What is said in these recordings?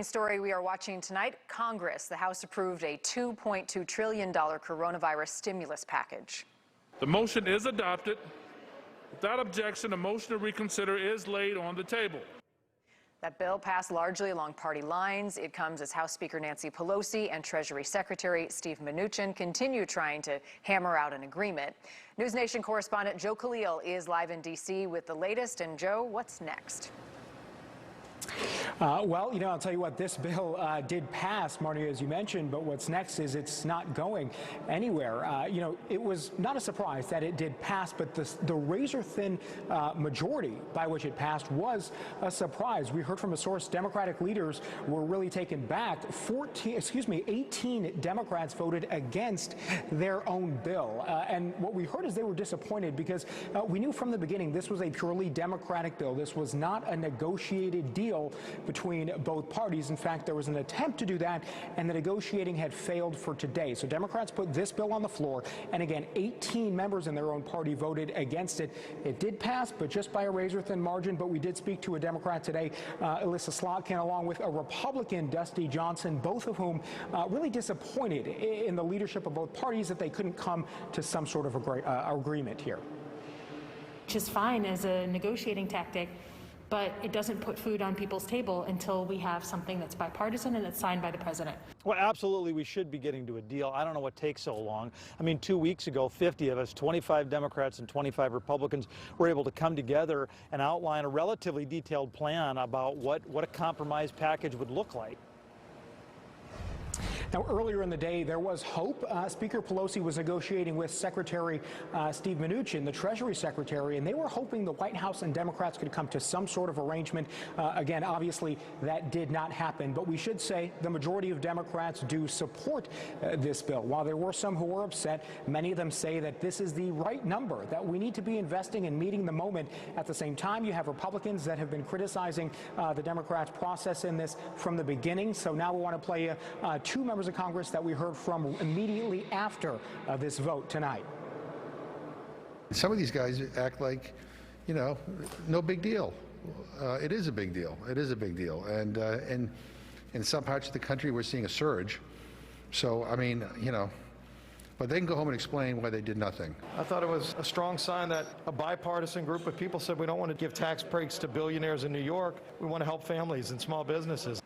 Story we are watching tonight. Congress, the House approved a $2.2 trillion coronavirus stimulus package. The motion is adopted. Without objection, a motion to reconsider is laid on the table. That bill passed largely along party lines. It comes as House Speaker Nancy Pelosi and Treasury Secretary Steven Mnuchin continue trying to hammer out an agreement. NewsNation correspondent Joe Khalil is live in D.C. with the latest. And Joe, what's next? Well, I'll tell you what, this bill did pass, Marty, as you mentioned, but what's next is it's not going anywhere. It was not a surprise that it did pass, but the razor-thin majority by which it passed was a surprise. We heard from a source Democratic leaders were really taken back. 18 Democrats voted against their own bill. And what we heard is they were disappointed because we knew from the beginning this was a purely Democratic bill. This was not a negotiated deal between both parties. In fact, there was an attempt to do that, and the negotiating had failed for today. So Democrats put this bill on the floor, and again, 18 members in their own party voted against it. It did pass, but just by a razor-thin margin. But we did speak to a Democrat today, Alyssa Slotkin, along with a Republican, Dusty Johnson, both of whom really disappointed in the leadership of both parties that they couldn't come to some sort of agreement here. Which is fine as a negotiating tactic, but it doesn't put food on people's table until we have something that's bipartisan and that's signed by the president. Well, absolutely, we should be getting to a deal. I don't know what takes so long. I mean, 2 weeks ago, 50 of us, 25 Democrats and 25 Republicans, were able to come together and outline a relatively detailed plan about what a compromise package would look like. Now, earlier in the day, there was hope. Speaker Pelosi was negotiating with Secretary Steve Mnuchin, the Treasury Secretary, and they were hoping the White House and Democrats could come to some sort of arrangement. Again, obviously, that did not happen. But we should say the majority of Democrats do support this bill. While there were some who were upset, many of them say that this is the right number, that we need to be investing in meeting the moment. At the same time, you have Republicans that have been criticizing the Democrats' process in this from the beginning. So now we want to play two members of Congress that we heard from immediately after this vote tonight. Some of these guys act like, no big deal. It is a big deal. It is a big deal. And in some parts of the country, we're seeing a surge. So, I mean, but they can go home and explain why they did nothing. I thought it was a strong sign that a bipartisan group of people said we don't want to give tax breaks to billionaires in New York. We want to help families and small businesses.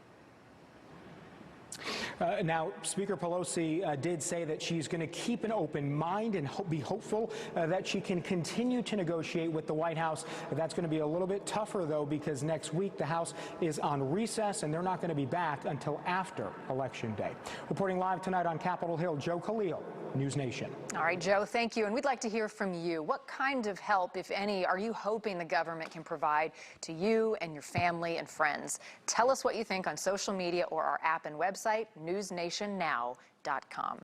Now, Speaker Pelosi did say that she's going to keep an open mind and be hopeful that she can continue to negotiate with the White House. That's going to be a little bit tougher, though, because next week the House is on recess and they're not going to be back until after Election Day. Reporting live tonight on Capitol Hill, Joe Khalil, NewsNation. All right, Joe, thank you. And we'd like to hear from you. What kind of help, if any, are you hoping the government can provide to you and your family and friends? Tell us what you think on social media or our app and website, newsnationnow.com.